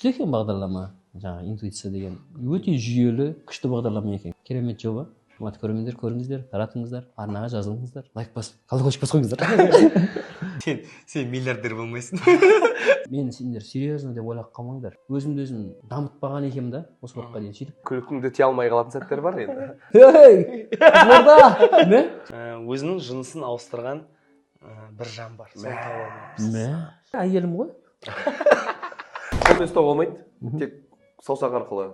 күшті екен бағдарлама. Жаңа интуиция деген өте жүйелі, күшті бағдарлама екен. Керемет жоба. Қымбатты көрермендер, көріңіздер, таратыңыздар, арнаға жазылыңыздар, лайк басып, колокольчик басып қойыңыздар. Сен миллиардер болмайсың. Мені сендер серьезно деп ойлап қалмаңдар. Өзімді өзім дамытпаған екенмін да, осы уақытқа дейін сөйтіп. Күлкіңді тия алмай қалатын сәттер бар енді. Ей! Қызылорда! Не? Өзінің жынысын ауыстырған бір жан бар. Соны таба алмаймыз. Не? Әйелім ғой. Қолмен ұстауға болмайды. Тек саусақ арқылы.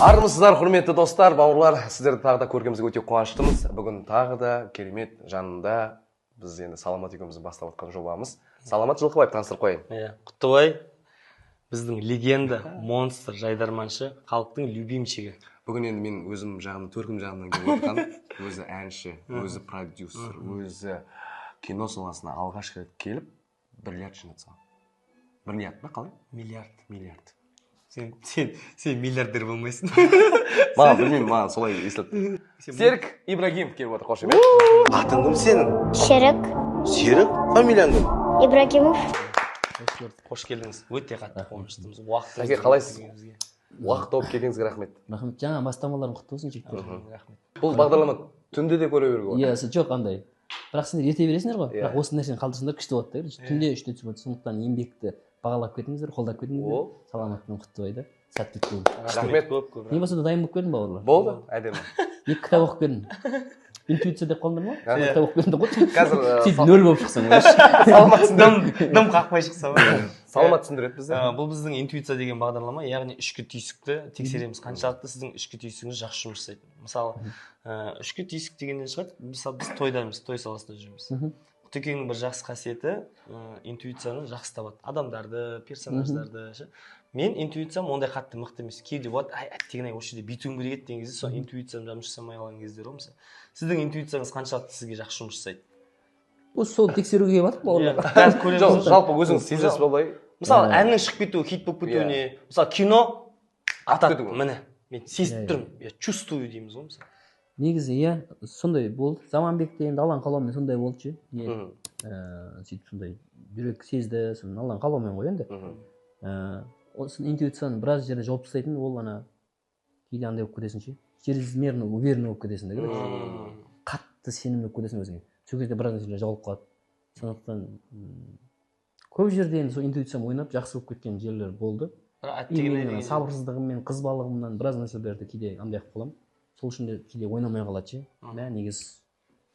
Армысыздар, құрметті достар, бауырлар, сіздерді тағы да көргенімізге өте қуаныштымыз. Бүгін тағы да керемет жанында біз енді Саламат екеуміздің бастап отқан жобамыз. Саламат Жылқыбаев, таныстырып қояйын. Құттыбай, біздің легенда, монстр, жайдарманшы, халықтың любимчигі. Бүгін енді мен өзім жағымның, төркім жағымнан келіп отқан, өзі әнші, өзі продюсер, өзі кино саласына алғаш рет келіп, миллиард жинап салған. Миллиард ба, қалай? Миллиард. Сен миллиардер болмайсың. Маған білмеймін, маған солай естілді. Серік Ибрагимов келіп отыр, қош емес. Атың кім сенің? Серік. Серік? Фамилияң кім? Ибрагимов. Қош келдіңіз. Өте қатты қуаныштымыз. Сәке, қалайсыз? Уақыт тауып келгеніңізге рахмет. Рахмет. Жаңа бастамаларың құтты болсын, жігіттер. Бұл бағдарлама түнде де көре беруге болады. Иә, жоқ андай. Бірақ сендер ерте бересіңдер ғой. Бірақ осы нәрсені қалдырсаңдар күшті болады да. Түнде 3-те түсіп жатыр. Сондықтан еңбекті бағалап кетіңіздер, қолдап кетіңіздер. Саламатпен Құттыбайды. Сәттілік тілеймін. Рахмет. Не болса да дайын болып келдім бауырлар. Болды, әдемі. 2 кітап оқып келдім. Интуиция деп қалдыңдар ма? Кітап оқып келдім ғой. Қазір сөйтіп 0 болып шықсаң. Дым қақпай шықса. Саламат түсіндіреді бізді. Бұл біздің интуиция деген бағдарлама, яғни ішкі түйсікті тексереміз. Қаншалықты сіздің ішкі түйсігіңіз жақсы жұмыс жасайды. Мысалы, ішкі түйсік дегеннен шығады, мысалы біз тойдамыз, той саласында жүрміз. Құттекеңнің бір жақсы қасиеті интуицияны жақсы табады. Адамдарды, персонаждарды. Мен интуициям ондай қатты мықты емес. Кейде болады, әттеген-ай осы жерде бүйтуім керек еді деген кезде сол интуициям жұмыс жасамай қалған кездер ғой мысалы. Сіздің интуицияңыз қаншалықты сізге жақсы жұмыс жасайды? Осы сол тексеруге келіп жатыр бауырлар. Жоқ, жалпы өзіңіз сезесіз болай. Мысалы, әннің шығып кетуі, хит болып кетуіне, мысалы, кино атады. Міне, мен сезіп тұрмын. Я чувствую дейміз ғой мысалы. Негізі, иә, сондай болды. Заманбекте енді Алланың қалауымен сондай болды ше. Сөйтіп сондай жүрек сезді, сосын Алланың қалауымен ғой енді. Осы интуицияны біраз жерде жауып тастайтын, ол ана кейде андай болып кетесің ше. Чрезмерно уверенный болып кетесің да. Қатты сенімді болып кетесің өзіңе. Сол кезде біраз нәрселер жауып қалады. Сондықтан көп жерде енді сол интуициям ойнап жақсы болып кеткен жерлер болды. Сабырсыздығыммен, қызбалығымнан біраз нәрселерді кейде андай қылып қаламын. Сол үшін де кейде ойнамай қалады ше. Негізі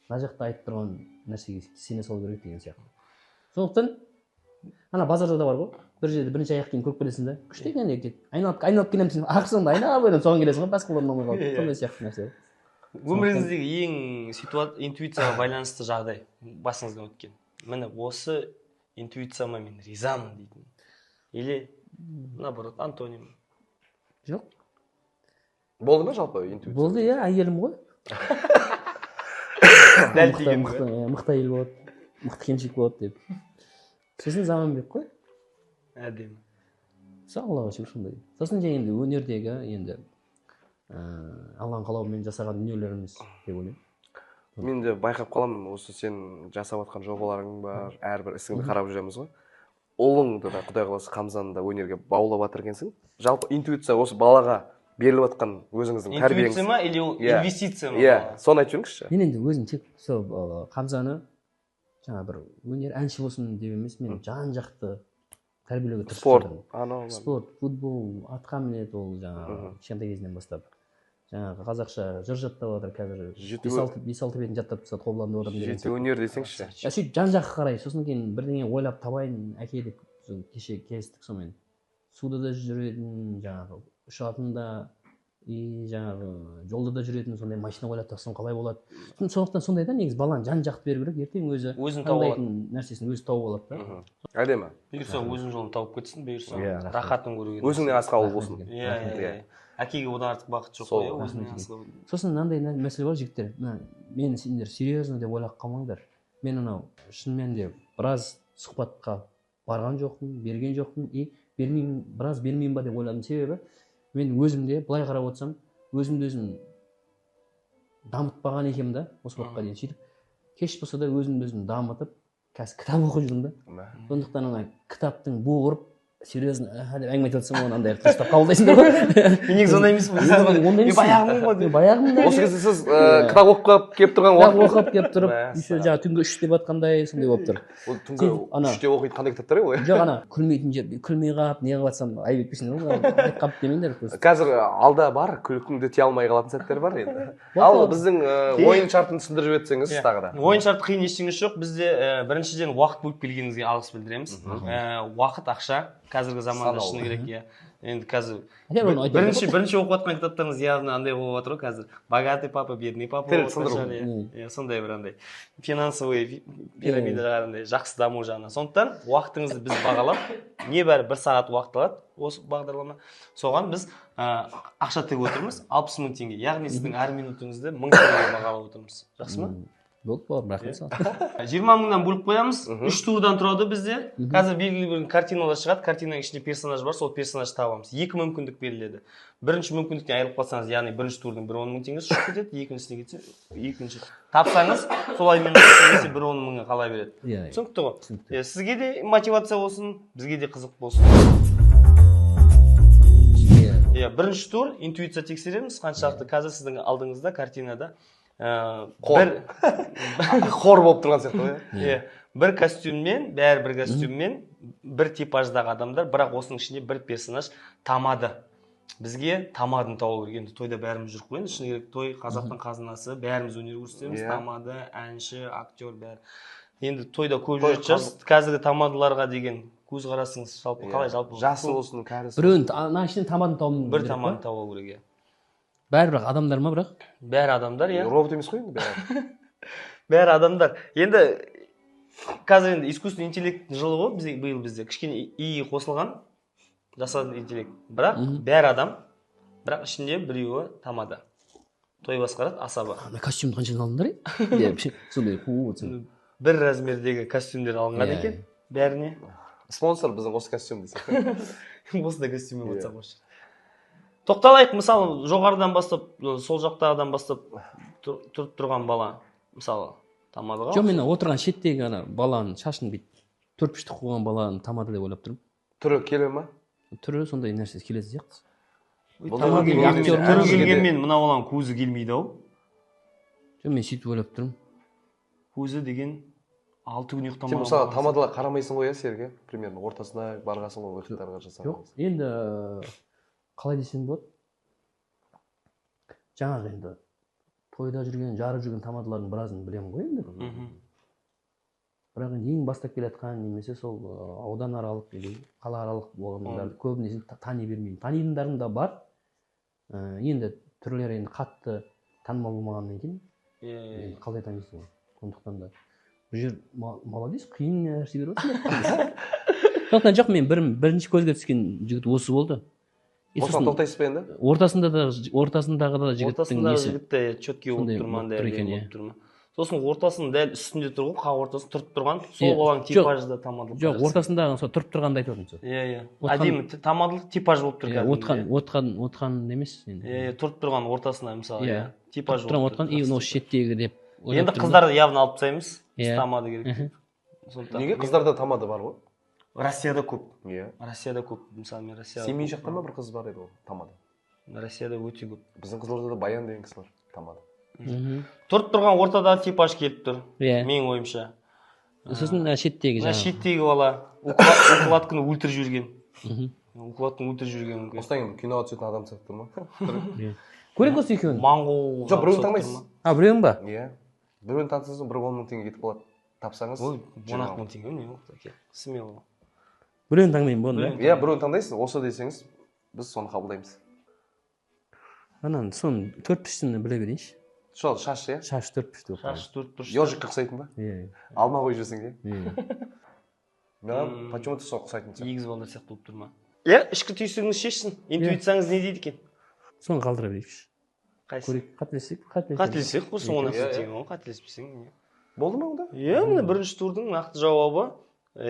мына жақта айтып тұрған нәрсеге сене салу керек деген сияқты. Сондықтан ана базарда да бар ғой. Бір жерде бірінші аяқ киім көріп келесің да. Күшті екен екен. Айналып келемін сен ақырсында айналып өйден соған келесің ғой. Басқа орнамай қалды. Сондай сияқты нәрсе. Өміріңіздегі ең интуицияға байланысты жағдай басыңыздан өткен. Міне осы интуицияма мен ризамын дейтін. Или наоборот антоним. Жоқ. Болды ма жалпы интуиция? Болды, иә, әйелім ғой. Дәл тиген мықты әйел болады, мықты келіншек болады деп. Сосын Заманбек қой. Әдемі. Аллаға шүкір сондай. Сосын енді өнердегі енді Алланың қалауымен жасаған дүниелеріміз деп ойлаймын. Мен де байқап қаламын, осы сен жасап жатқан жобаларың бар, әрбір ісіңді қарап жүреміз ғой. Ұлыңды да Құдай қаласа Қамзаны да өнерге баулап жатыр екенсің. Жалпы интуиция осы балаға беріліп жатқан өзіңіздің тәрбиеңіз. Интуиция ма или инвестиция ма? Иә, соны айтып жүріңізші. Мен енді өзім тек сол Қамзаны жаңа бір өнер әнші болсын деп емес, мен жан-жақты тәрбиелеуге тырысып жүрдім. Спорт, футбол, атқа мінеді ол жаңағы кішкентай кезінен бастап. Жаңағы қазақша жыр жаттап жатыр қазір. 5-6 бетін жаттап тастады, қобыланды отырдым деген. Жеті өнер десеңші. Сөйтіп жан-жаққа қарай, сосын кейін бірдеңе ойлап табайын, әке деп кеше келістік сонымен. Суда да жүретін, жаңағы ұшатын да, жаңағы жолда да жүретін, сондай машина ойлап тапсам қалай болады. Сондықтан сондай да негізі баланы жан-жақты беру керек, ертең өзі таңдайтын нәрсесін өзі тауып алады да. Әдемі. Бұйырса өзінің жолын тауып кетсін, бұйырса рахатын көруге. Өзіңнен асқа ол болсын. Иә. Әкеге одан артық бақыт жоқ қой, өзіңнен асқа. Сосын мынандай мәселе бар жігіттер. Мені сендер серьезно деп ойлап қалмаңдар. Мен анау шынымен де біраз сұхбатқа барған жоқпын, берген жоқпын и біраз бермеймін ба деп ойладым. Себебі мен өзімде былай қарап отырсам, өзімді өзім дамытпаған екенмін да осы уақытқа дейін. Сөйтіп кеш болса да өзімді дамытып, қазір кітап оқып жүрмін да. Сондықтан ана кітаптың буғырып серьезно деп әңгіме айтып жатсам оны андай дұрыстап қабылдайсыңдар ғой. Мен негізі ондай емеспін. Ондай емес. Баяғымын ғой. Баяғымын да. Осы кезде сіз кітап оқып келіп тұрған Кітап уақыт оқып келіп тұрып, еще жаңа түнгі 3 деп жатқандай сондай болып тұр. ол түнгі 3-те оқитын қандай кітаптар еді Жоқ ана күлмейтін жер, күлмей қалып, не қылып жатсам айып етпесіңдер ғой. Айтып қалып демеңдер просто. қазір алда бар күлкіңді тия алмай қалатын сәттер бар енді. Ал біздің ойын шартын түсіндіріп өтсеңіз тағы да. Ойын шарты қиын ештеңесі жоқ. Бізде біріншіден уақыт бөліп келгеніңізге алғыс білдіреміз. Уақыт ақша қазіргі заманда шыны керек иә. Енді қазір бірінші оқып жатқан кітаптарыңыз явно андай болып жатыр ғой қазір. Богатый папа, бедный папа. Сондай бір андай финансовый пирамидаға андай жақсы даму жағынан. Сондықтан уақытыңызды біз бағалап, небәрі 1 сағат уақыт алады осы бағдарлама. Соған біз ақша тігіп отырмыз, 60 000 теңге. Яғни сіздің әр минутыңызды 1000 теңгеге бағалап отырмыз. Жақсы ма? Болды, бауырым, рахмет саған. 20 000-нан бөліп қоямыз. 3 турдан тұрады бізде. Қазір белгілі бір картиналар шығады. Картинаның ішінде персонаж бар, сол персонажды табамыз. 2 мүмкіндік беріледі. Бірінші мүмкіндіктен айырылып қалсаңыз, яғни бірінші турдың 10 000 теңгесі шығып кетеді, екіншісіне кетсе, екінші тапсаңыз, солай немесе 10 000-ға қала береді. Түсінікті ғой? Сізге де мотивация болсын, бізге де қызық болсын. Бірінші тур интуиция тексереміз, қаншалықты қазір сіздің алдыңызда картинада хор болып тұрған сияқты ғой. Бір костюммен, бәрі бір костюммен, бір типаждағы адамдар, бірақ осының ішінде бір персонаж тамады. Бізге тамадын тауып керек. Енді тойда бәріміз жүріп қойын, шыны керек той қазақтың қазынасы, бәріміз өнер көрсетеміз, тамады, әнші, актер бәрі. Енді тойда көп жүріп қазіргі тамадыларға деген көзқарасыңыз жалпы қалай жалпы? Жасы болсын, кәрісі. Біреуін ана ішінен тамадын тауып бір тамадын тауып керек. Бәрі бірақ адамдар ма бірақ? Бәрі адамдар, иә. Робот емес қой енді бәрі. Бәрі адамдар. Енді қазір енді искусственный интеллект жылы ғой биыл бізде. Кішкене ИИ қосылған жасанды интеллект. Бірақ бәрі адам. Бірақ ішінде біреуі тамада. Той басқарады асаба. Костюмді қаншадан алдыңдар ей? Сондай қуы. Бір размердегі костюмдер алынған екен бәріне. Спонсор біздің осы костюм десек. Осындай костюммен отырсақ осы. Тоқталайық, мысалы, жоғарыдан бастап, сол жақтағыдан бастап тұрып тұрған бала, мысалы, тамадыға. Жоқ, мен отырған шеттегі ана баланың шашын бүйтіп төрпішті қойған баланың тамады деп ойлап тұрмын. Түрі келе ма? Түрі сондай нәрсе келесі сияқты. Түрі келгенмен мына баланың көзі келмейді ау. Жоқ, мен сөйтіп ойлап тұрмын. Көзі деген 6 күн ұйықтамаған. Сен мысалы тамадыға қарамайсың ғой серге, примерно ортасына барғасың ғой ұйықтарға жасаған. Жоқ, енді қалай десем болады? Жаңағы енді тойда жүрген, жарып жүрген тамадалардың біразын білемін ғой енді. Бірақ енді ең бастап келатқан немесе сол аудан аралық или қала аралық болғандарды көбінесе тани бермеймін. Танитындарым да бар. Енді түрлері енді қатты танымал болмағаннан кейін қалай танисың? Сондықтан да бұл жер молодец, қиын нәрсе беріп отырсың. Сондықтан жоқ, мен бірінші көзге түскен жігіт осы болды. Осыған тоқтайсыз ба енді? Ортасындағы да жігіттің несі. жігітті четкий болып тұрман, дәл болып тұрман. Сосын ортасының дәл үстінде тұрған, қақ ортасы тұрып тұрған, сол баланың типажы да тамадылық. Жоқ, ортасындағы сол тұрып тұрғанды айтып отырмын. Иә. Әдемі тамадылық типаж болып тұр кәдімгідей. Отқан емес енді. Тұрып тұрған ортасына мысалы, типаж болып тұр. Отқан, и осы шеттегі деп. Енді қыздарды явно алып тастаймыз. Тамады керек. Неге? Қыздарда тамады бар ғой? Россияда көп. Иә. Россияда көп. Мысалы мен Россияда. Семей жақта ма бір қыз бар еді ол тамада? Россияда өте көп. Біздің Қызылордада Баян деген кісі бар тамада. Тұрып тұрған ортадағы типаж келіп тұр. Менің ойымша. Сосын шеттегі жаңағы. Шеттегі бала укладканы өлтіріп жіберген. Укладканы өлтіріп жіберген мүмкін. Осыдан кейін киноға түсетін адам сияқты тұр ма? Көрек осы екеуін? Моңғол. Жоқ, біреуін таңдайсыз. Біреуін ба? Иә. Біреуін таңдасаңыз, бір 10 000 теңге кетіп қалады. Тапсаңыз. 16 000 теңге не болды? Смело. Біреуін таңдаймын болды ма? Иә, біреуін таңдайсыз. Осы десеңіз, біз соны қабылдаймыз. Анан соның 4-пішінді біле берейінші. Сол шаш, иә? Шаш 4-пішті. Шаш 4-пішті. Ежикке ұқсайтын ба? Иә. Алма қойып жүрсің, иә? Маған почему-то сол ұқсайтын сияқты. Егіз балдар сияқты болып тұр ма? Иә, ішкі түйсігіңіз шешсін. Интуицияңыз не дейді екен? Соны қалдыра берейікші. Қайсы? Қателесек болсын, оны істеген ғой, қателеспесең. Болды ма онда? Иә, міне бірінші турдың нақты жауабы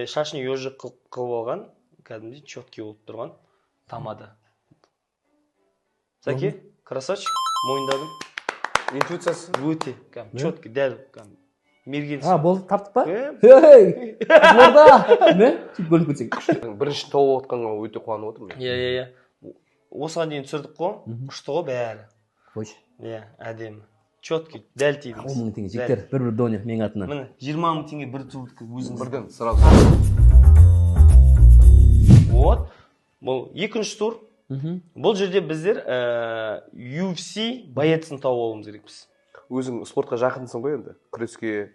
шашын ежик қылып алған, кәдімгідей четкий болып тұрған тамада. Сәке, красавчик, мойындадым. Интуициясы. өте четкий, дәл мерген. болды, таптық па? Ей, қызылорда! Не? Сөйтіп бөлініп кетсең. Бірінші тауып отқанға өте қуанып отырмын. Иә. Осыған дейін түсірдік қой, ұшты ғой бәрі. Қойшы. Иә, әдемі. Четкий, дәл тиді. 10 мың теңге жіктер, бір донер менің атынан. Міне, 20 мың теңге бір турдікі өзіңіз. Бірден сразу. Вот. Бұл екінші тур. Бұл жерде біздер UFC боецін тауып алуымыз керекпіз. Өзің спортқа жақынсың ғой енді, күреске.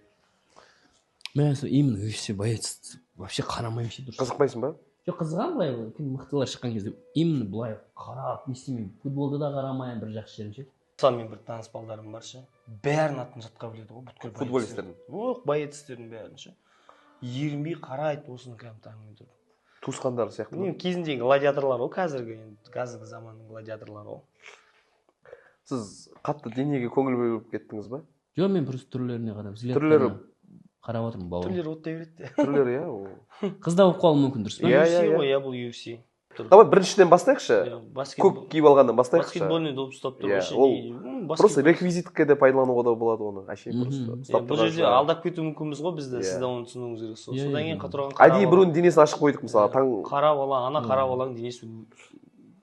Мен именно UFC боец вообще қарамаймын ше дұрыс. Қызықпайсың ба? Жоқ, қызығамын былай, мықтылар шыққан кезде именно былай қарап не істемеймін. Футболды да қарамаймын, бір жақсы жерім ше. Мысалы мен бір таныс балдарым бар ше. Бәрін атын жатқа біледі ғой, бүткіл футболистердің. Боецтердің бәрін ше. Ерінбей қарайды осыны кәдімгі таңмен тұрып. Туысқандары сияқты. Мен кезіндегі гладиаторлар ғой, қазіргі заманның гладиаторлары ғой. Сіз қатты денеге көңіл бөліп кеттіңіз ба? Жоқ, мен просто түрлеріне қарап, Түрлері қарап отырмын бауыр. Түрлері оттай береді де. түрлері, иә. Қыз да болып қалуы мүмкін, дұрыс па? Иә, бұл UFC. Давай біріншіден бастайықшы. Көк киіп алғаннан бастайықшы. Баскетбольный доп ұстап тұр. Просто реквизитке де пайдалануға да болады оны. Бұл жерде алдап кету мүмкінбіз ғой бізді. Сіз де оны түсінуіңіз керек. Содан кейін қатырған әдейі біреудің денесін ашық қойдық мысалы. Қара бала, ана қара баланың денесі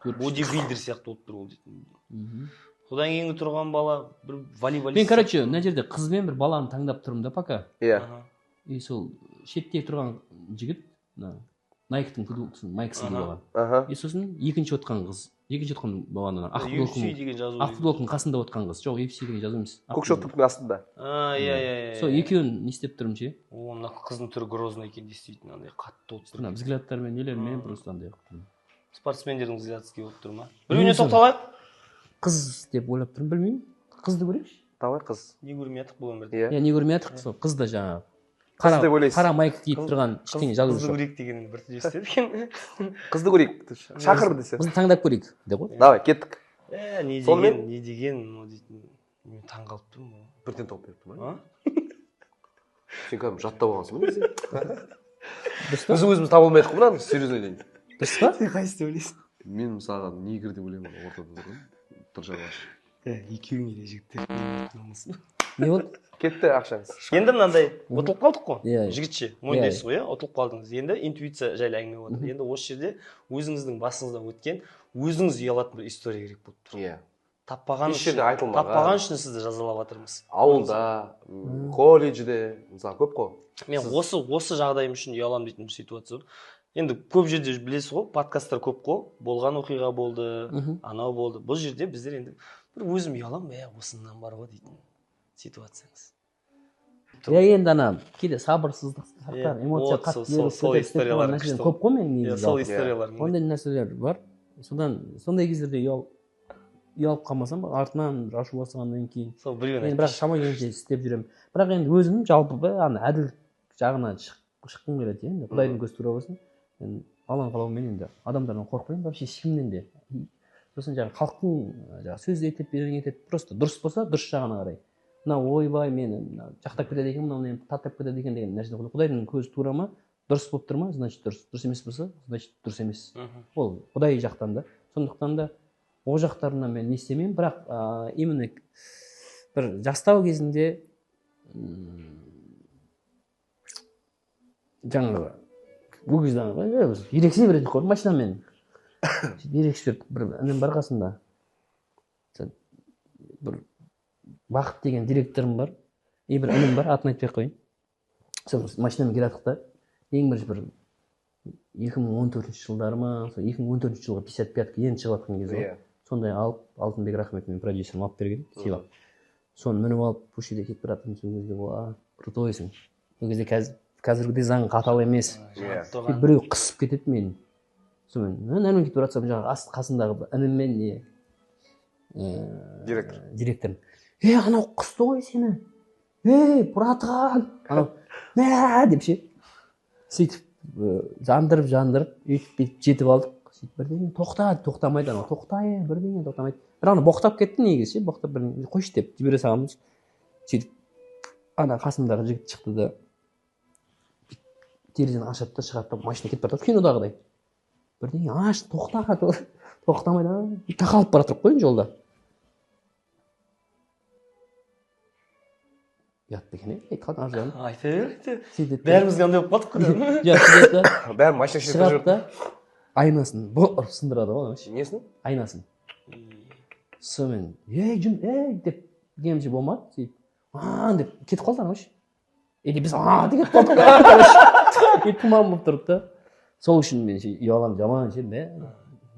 бодибилдер сияқты болып тұр ол дейтін. Содан кейінгі тұрған бала бір волейболист. Мен, короче, мына жерде қыз бен бір баланы таңдап тұрмын да пока. Иә. И сол шетте тұрған жігіт, Найктың футболкасын, майкасын киіп алған. И сосын екінші отқан қыз, екінші отқан баланы ақ футболканың қасында отқан қыз. Жоқ, UFC деген жазу емес. Көк шорттың астында. Иә. Сол екеуін не істеп тұрмын ше. Мына қыздың түрі грозный екен действительно, андай қатты болып тұр. Взглядтармен нелермен просто андай. Спортсмендердің взглядский болып тұр ма? Біреуіне тоқталайық. Қыз деп ойлап тұрмын, білмеймін. Қызды көрейікші. Давай қыз. Не көрмей жатық бұл өмірде. Иә, не көрмей жатық, сол қызды жаңағы қыз қара майка киіп тұрған кішкене жазушы. Қызды көрейік дегенін бір түрлі естеді екен. Қызды көрейік. Шақыр десе. Қызды таңдап көрейік, де ғой. Давай, кеттік. Не деген, мен таңғалып тұрмын. Бірден тауып беріпті ма? Сен кәдімгі жаттап алғансың ба десе? Біз өзіміз таба алмай жатық мынаны, серьезно дейін. Дұрыс па? Сен қайсысы ойлайсың? Мен мысалға негр деп ойлаймын, ортада тұрған. Тұр жағалаш. Екеуіңе де жігіттер. Не болды? Кетті ақшаңыз. Енді мынандай ұтылып қалдық қой. Иә. Жігітше, мойындайсыз ғой, ұтылып қалдыңыз. Енді интуиция жайлы әңгіме болады. Енді осы жерде өзіңіздің басыңыздан өткен, өзіңіз ұялатын бір история керек болып тұр. Иә. Таппаған үшін сізді жазалап жатырмыз. Ауылда, колледжде, мысалы көп қой. Мен осы жағдайым үшін ұяламын дейтін бір ситуация бар. Енді көп жерде білесіз ғой, подкасттар көп қой, болған оқиға болды, анау болды. Бұл жерде біздер енді бір өзім ұяламын, осындан бар ғой дейтін ситуацияңыз. Иә, енді ана кейде сабырсыздық, эмоция қатты историялар көп қой менің негізі. Сол историялар. Ондай нәрселер бар. Сондай кездерде ұялып қалмасам, артынан ашу басылғаннан кейін. Сол біреуін мен бірақ шама келгенше істеп жүремін. Бірақ енді өзім жалпы ана әділ жағынан шыққым келеді енді. Құдайдың көзі тура болсын. Мен алан қалаумен енді адамдардан қорықпаймын, вообще ешкімнен де. Сосын жаңағы халықтың сөз етіп, берең етіп, просто дұрыс болса, дұрыс жағына қарай. Мына ойбай мені жақтап кетеді екен, мынау таптап кетеді екен деген нәрсе. Құдайдың көзі тура ма, дұрыс болып тұр ма, значит дұрыс. Дұрыс емес болса, значит дұрыс емес. Ол Құдай жақтан да. Сондықтан да о жақтарына мен не істемеймін, бірақ именно бір жастау кезінде жаңағы бұл кезде ерекше беретін қой машинамен ерекше бір інім бар қасында, бір Бақыт деген директорым бар, бір інім бар, атын айтпай ақ қояйын. Сол машинамен келе жатық та, ең бірінші бір 2014 жылдары ма, 2014 жылғы 55-ка енді шығып жатқан кезде ғой. Сондай алып, Алтынбек Рахмет мен продюсерім алып берген, сыйлап. Соны мініп алып, көшеде кетіп бара жатырмын, сол кезде крутойсың. Сол кезде қазіргідей заң қатал емес. Біреу қысып кетеді мені. Сонымен әрмен кетіп бара жатсам, жаңағы қасындағы інім мен директорым. Анау қысты ғой сені. Бұратған. Анау, деп ше. Сөйтіп, жандырып, өйтіп жетіп алдық. Сөйтіп, бірдеңе тоқтамайды, анау бірдеңе тоқтамайды. Бір ана боқтап кетті негізі ше, боқтап бірдеңе қойшы деп жібере саламыз. Сөйтіп, ана қасымдағы жігіт шықты да, терезені ашады да шығады да, машина кетіп бара жатыр, кинодағыдай. Бірдеңе аш, тоқтамайды, тақалып бара жатыр қойын жолда. ұят екен айтқан ар жағын айта бер сөйтеді бәрімізге андай болып қалдық қой жоқ сөйтеді да бәрі машина ішінде шығады жүріп. да айнасын ұрып сындырады ғой Несін? айнасын сонымен ей деп демші болмады сөйтіп деп кетіп қалды ана или біз деп кетіп қалдық и тұман болып тұрды да сол үшін мен ұяламын жаман ше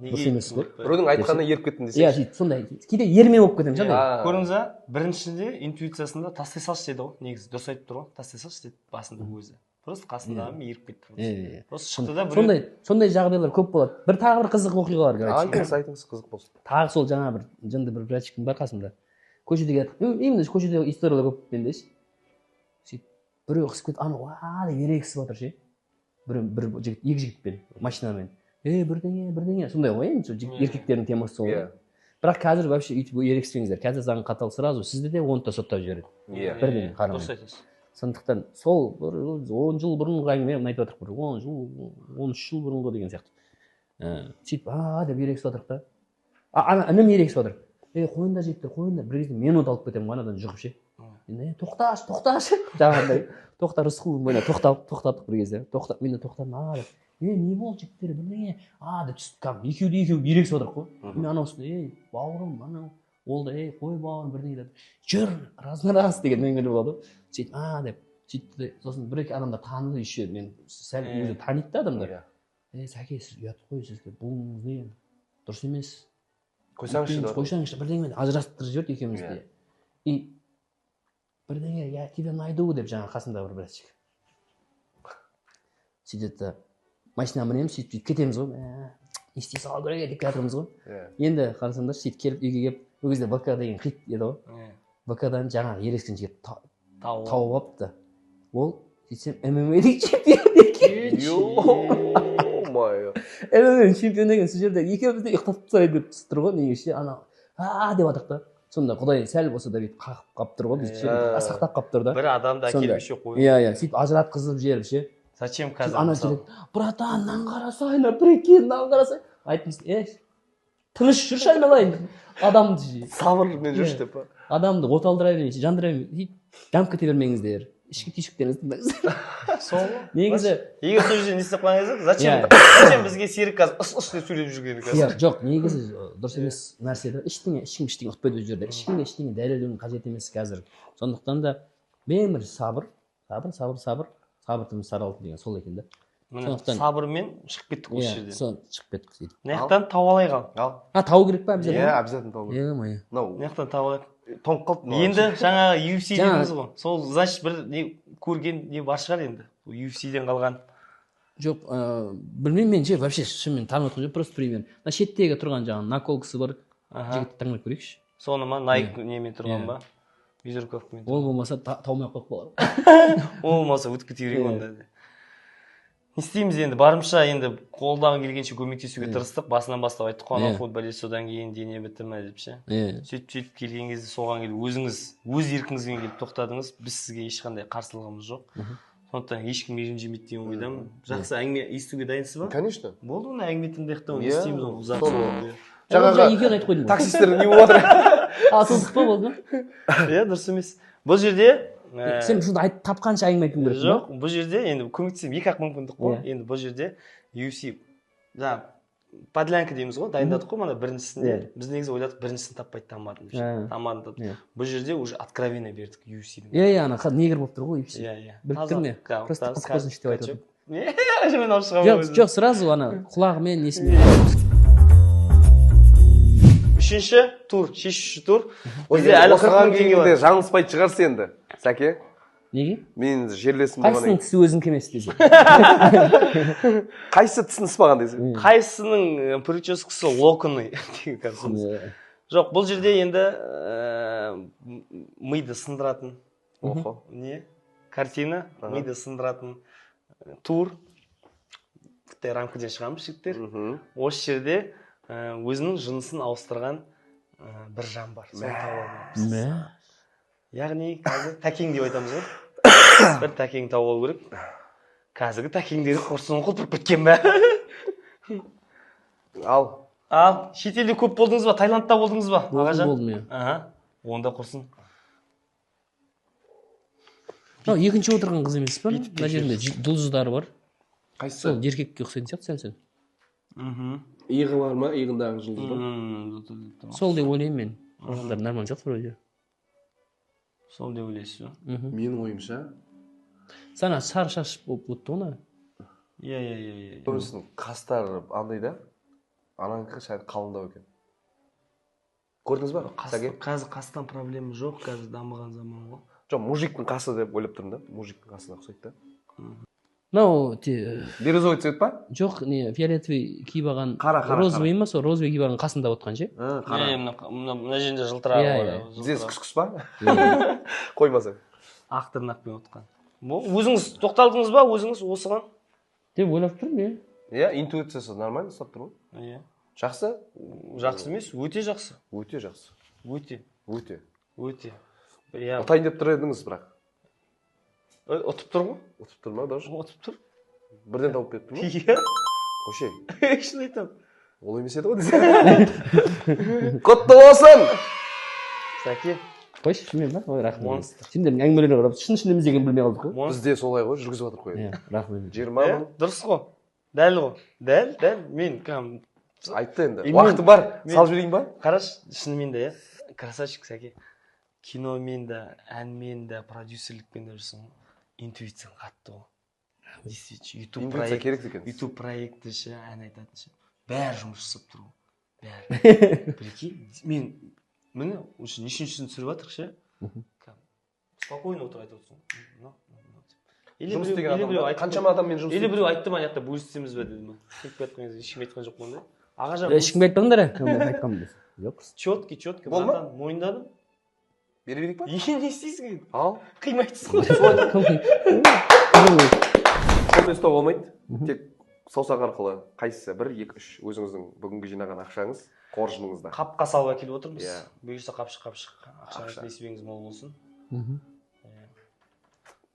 дұрыс емес қой Біреудің айтқанына еріп кеттім иә десеңші. сөйтіп сондай кейде ерме болып кетемін ше андай көрдіңіз ба біріншінде интуициясында тастай салшы дейді ғой негізі дұрыс айтып тұр ғой тастай салшы деді басында өзі просто қасындағымен еріп кетті просто шықты да сондай жағдайлар көп болады тағы бір қызық оқиға бар Айтыңыз қызық болсын. тағы сол жаңа бір жынды бір братчикім бар қасымда көшеде именно көшедегі историялар көп менде ше сөйтіп біреу қысып кетіп ана деп ерегісіп жатыр ше бір жігіт екі жігітпен машинамен бірдеңе сондай ғой енді еркектердің темасы сол бірақ қазір вообще өйтіп ерегіспеңіздер қазір заң қатал сразу сізді де 10 соттап жібереді бірдеңе қарамай дұрыс айтасыз сондықтан сол бір 10 жыл бұрынғы әңгіме мына айтып жатырмық бір 10 жыл 13 жыл бұрынғы деген сияқты сөйтіп деп ерегісіп жатырмық да ана інім ерегісіп жатыр қойыңдар жігіттер қойыңдар бір кезде минут алып кетемін ғой анадан жүріп ше тоқташы жаңағындай тоқта рысқұлов бойына тоқтадық бір кезде мен де тоқтадым деп не болды жігіттер бірдеңе деп түсіп екеуі ерегісіп отырық қой мен анау үстінде бауырым анау ол да қой бауырым бірдеңе деді жүр раз деген әңгіме болады ғой сөйтіп деп сөйтті сосын бір екі адамдар таныды еще мен сәл өзі таниды да адамдар сәке сіз ұят қой сізге бұл не дұрыс емес қойсаңызшы бірдеңемен ажырастырып жіберді екеумізді и бірдеңе я тебя найду деп жаңағы қасымдағы бір братчик сөйтеді да машина мінеміз сөйтіп кетеміз ғой не істей салу керек деп жатырмыз ғой енді қарасаңдаршы сөйтіп келіп үйге келіп ол кезде ВК деген хит еді ғой ВК-дан жаңағы ерегіскен жігіт тауып алыпты ол сөйтсем ММА-дің чемпионы екен ММА-ның чемпионы екен сол жерде екеуміз де ұйықтап тастайын деп тұр ғой неге ше ана деп жатырық та сонда құдай сәл болса да бүйтіп қағып қалып тұр ғой бізді сақтап қалып тұр да бір адамды әкеліп еще қойып иә сөйтіп ажыратқызып жіберіп ше зачем қазір ана жігіт братан мынаны қарасай мына прикинь мынаны қарасай айтыпсың тыныш жүрші айналайын адамды Сабырмен жүрші деп па адамды оталдыра бермей жандыра бермей жанып кете бермеңіздер ішкі түйсіктеріңізді тыңдаңыздар сол негізі егер сол жерде не істеп қалған кезде зачем бізге серік қазір деп сөйлеп жүргені қазір жоқ негізі дұрыс емес нәрсе да ешкімге ұтпайды ол жерде ешкімге ештеңе дәлелдеудің қажет емес қазір сондықтан да ең бірінші сабыр тым сары алтын деген сол екен да міне сабырмен шығып кеттік осы жерден шығып кеттік сөйтіп мына жақтан тауып алайық ал табу керек па обязательно обязательно табу керек мына жақтан тауып алайық тоңып қалды енді жаңағы UFC дедіңіз ғой сол значит бір не көрген не бар шығар енді UFC-ден қалған жоқ білмеймін мен ше вообще шынымен танып отырған жоқ просто пример мына шеттегі тұрған жаңағы наколкасы бар жігітті таңдап көрейікші соны ма найк немен тұрған ба визерковкамен ол болмаса таумай ақ қойып қалады ол болмаса өтіп кете берейік онда не істейміз енді барымызша енді қолдан келгенше көмектесуге тырыстық басынан бастап айттық қой анау футболист содан кейін дене бітімі деп ше сөйтіп келген кезде соған келіп өзіңіз өз еркіңізбен келіп тоқтадыңыз біз сізге ешқандай қарсылығымыз жоқ сондықтан ешкім ренжімейді деген ойдамын жақсы әңгіме естуге дайынсыз ба конечно болды оны әңгіме тыңдайық та не істейміз оны ұзақ жаңағы екеуін айтып қойдым таксисттер не болып жатыр асылдық па болды иә дұрыс емес бұл жерде сен сонда тапқанша әңгіме айтуың керек жоқ бұл жерде енді көмектесемін екі ақ мүмкіндік қой енді бұл жерде UFC жаңағы подлянка дейміз ғой дайындадық қой мана біріншісінде біз негізі ойладық біріншісін таппайды тамадым деп бұл жерде уже откровение бердік UFC-дің иә ана негр болып тұр ғой иә біліп тұрмын иә просто қыз деп айтып отырмын жоқ сразу ана құлағымен несімен үшінші тур шешуші тур бізде әлі осыған кейінгі жаңылыспайтын шығарсыз енді сәке неге мен жерлесім қайсысының тісі өзінікі емес десе қайсысы тісін ыспаған десе қайсысының прическасы локоны жоқ бұл жерде енді миды сындыратын не картина миды сындыратын тур рамкадан шығамыз жігіттер осы жерде өзінің жынысын ауыстырған бір жан бар соны тауып аламыз яғни қазір тәкең деп айтамыз ғой бір тәкең тауып алу керек қазіргі тәкеңдерді құрсын құлпырып кеткен бе ал шетелде көп болдыңыз ба Таиландта болдыңыз ба ағажан болдым иә онда құрсын мынау екінші отырған қыз емес па мына жерінде жұлдыздары бар Қайсысы? сол еркекке ұқсайтын сияқты сәл Иығы бар ма? Иығындағы жұлдыз ба? сол деп ойлаймын мен адамдар нормально сияқты вроде сол деп ойлайсыз ба? Менің ойымша сана сары шаш болып өтті ғой Иә. көбісінің қастары андай да ананікі сәл қалыңдау екен. Көрдіңіз ба? Сәке? Қазір қастан проблема жоқ, қазір дамыған заман ғой. Жоқ, мужиктің қасы деп ойлап тұрмын да. Мужиктің қасына ұқсайды да. мынау Бирюзовый цвет па? жоқ не фиолетовый киіп алған Қара. розовый ма сол розовый киіп алған қасында отқан ше Мына жерінде жылтырағы бар. Здесь күс па? Қоймаса. Ақ тырнақпен отқан. Өзіңіз тоқталдыңыз ба өзіңіз осыған? деп ойлап тұрмын Иә, интуициясы нормально ұстап тұр ғой. Иә. Жақсы? Жақсы емес, өте жақсы. Өте жақсы. Өте. Иә. Ұтайын деп тұр едіңіз бірақ. Ұтып тұр ғой? Ұтып тұр ма даже? Ұтып тұр. Бірден тауып беріп тұр ма? Иә. Қошей. Шын айтамын. Ол емес еді ғой десе. Құтты болсын! Сәке. қойшы шынымен ба ой рахмет Монстр. сендердің әңгімелеріңе қарап шын шынымыз екенін білмей қалдық қой Бізде солай ғой, жүргізіп жатыр қой. иә рахмет 20 мың. Дұрыс қой. Дәл ғой. Дәл. Мен Айтты енді. Уақыты бар. Салып жіберейін ба? қарашы, шынымен де иә. Красавчик Сәке. Киномен де, әнмен де, продюсерлікпен де жүрсің. Интуицияң қатты ғой. Действительно, Интуиция керек екен. YouTube проекті ше, ән айтатын ше. Бәрі жұмыс жасап тұр ғой. Бәрі. Прикинь, мен міне уже нешіншісін түсіріп жатырық ше. Спокойно отырып айтып отырсың. Жұмыс істеген адам. Қаншама адаммен жұмыс Или біреу айтты ма, ана жақта бөліссеміз бе деді ма. Келіп кеткен кезде ешкім айтқан жоқ қой. Ағажан ешкімге айтпаңдар айтқанмын жоқ четкий Болды ма? мойындадым. Бере берейік па? Не істейсің енді? Ал. Қимайтсыз ғой. Сондай ұстау болмайды. Тек саусақ арқылы қайсысы 1, 2, 3 өзіңіздің бүгінгі жинаған ақшаңыз қоржыныңызда. Қапқа салып әкеліп отырмыз. Иә. Бұйырса қапшық ақшаңыз несібеңіз мол болсын.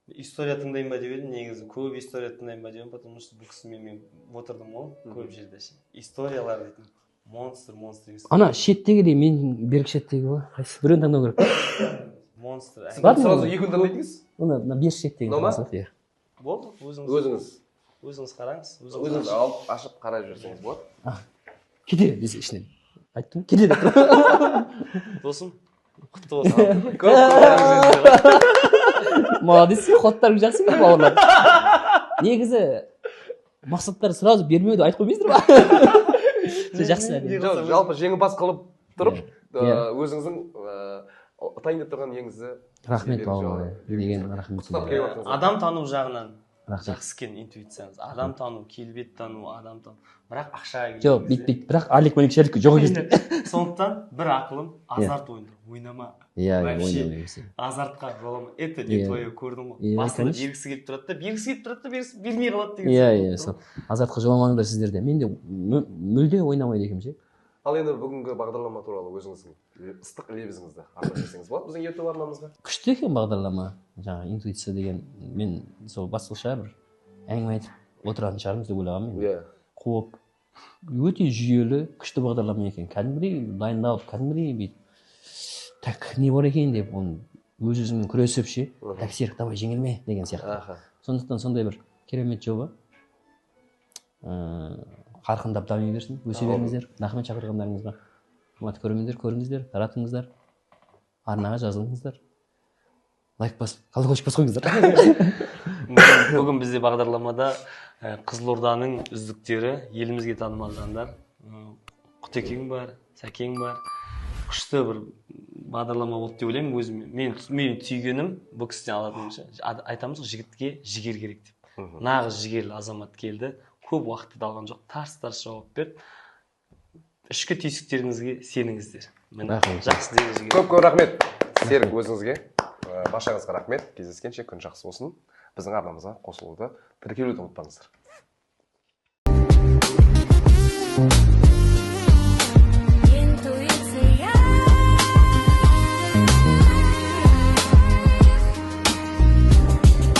История тыңдайын ба деп едім, негізі көп история тыңдайын ба деп едім, потому что бұл кісімен мен отырдым ғой, көп жерде ше. Историялар дейтін. Монстр. ана шеттегі де мен берік шеттегі ғой қайсы біреуін таңдау керек па Монстр. Сразу екеуін таңдайдыңыз? мына бер шеттегі Мынау Болды, өзіңіз қараңыз. Өзіңіз алып ашып қарай жүрсеңіз болады. кетеді десе ішінен айттым кетеді деп тұр Досым, құтты болсын. молодец ходтарың жақсы екен бауырлар негізі мақсаттар сразу бермеуді айтып қоймайсыздар ма жақсы Жалпы жеңімпаз қылып тұрып өзіңіздің ұтайын деп тұрған неңізді рахмет бауырлар деген рахмет Адам тану жағынан рахмет жақсы екен интуицияңыз. Адам тану, келбет тану, адам тану. Бірақ ақшаға жоқ бүйтпейді бірақ алик малик шәрік жоқ емес сондықтан бір ақылым азарт ойындар ойнама. иә Вообще азартқа жолама. Это не твое, көрдің ғой. Басында бергісі келіп тұрады да бермей қалады деген. иә сол азартқа жоламаңдар сіздер де мен де мүлде ойнамайды екенмін ше. Ал енді бүгінгі бағдарлама туралы өзіңіздің ыстық лебізіңізді арнап жіберсеңіз болады біздің YouTube арнамызға. Күшті екен бағдарлама. Жаңа интуиция деген мен сол басқаша бір әңгіме айтып отыратын шығармыз деп ойлағанмын мен. Иә. Қуып өте жүйелі, күшті бағдарлама екен. Кәдімгідей дайындалып, кәдімгідей бүйтіп так не бар екен деп оны өз-өзімен күресіп ше. Так серік давай жеңілме деген сияқты. Сондықтан сондай бір керемет жоба. Қарқындап дами берсін, өсе беріңіздер. Рахмет шақырғандарыңызға. Қымбатты көрермендер, көріңіздер, таратыңыздар. Арнаға жазылыңыздар. Лайк басып, колокольчик басып қойыңыздар. Бүгін бізде бағдарламада Қызылорданың үздіктері, елімізге танымал жандар. Құтекең бар, Сәкең бар. Күшті бір бағдарлама болды деп ойлаймын өзім. Мен түйгенім бұл кісіден алатынымша. Айтамыз ғой, жігітке жігер керек деп. Нағыз жігерлі азамат келді. Көп уақытты алған жоқ, тарс жауап берді. Ішкі түйсіктеріңізге сеніңіздер. Жақсы деген Көп рахмет Серік өзіңізге. Баршаңызға рахмет. Кездескенше күн жақсы болсын. Біздің арнамызға қосылуды тіркелуді ұмытпаңыздар.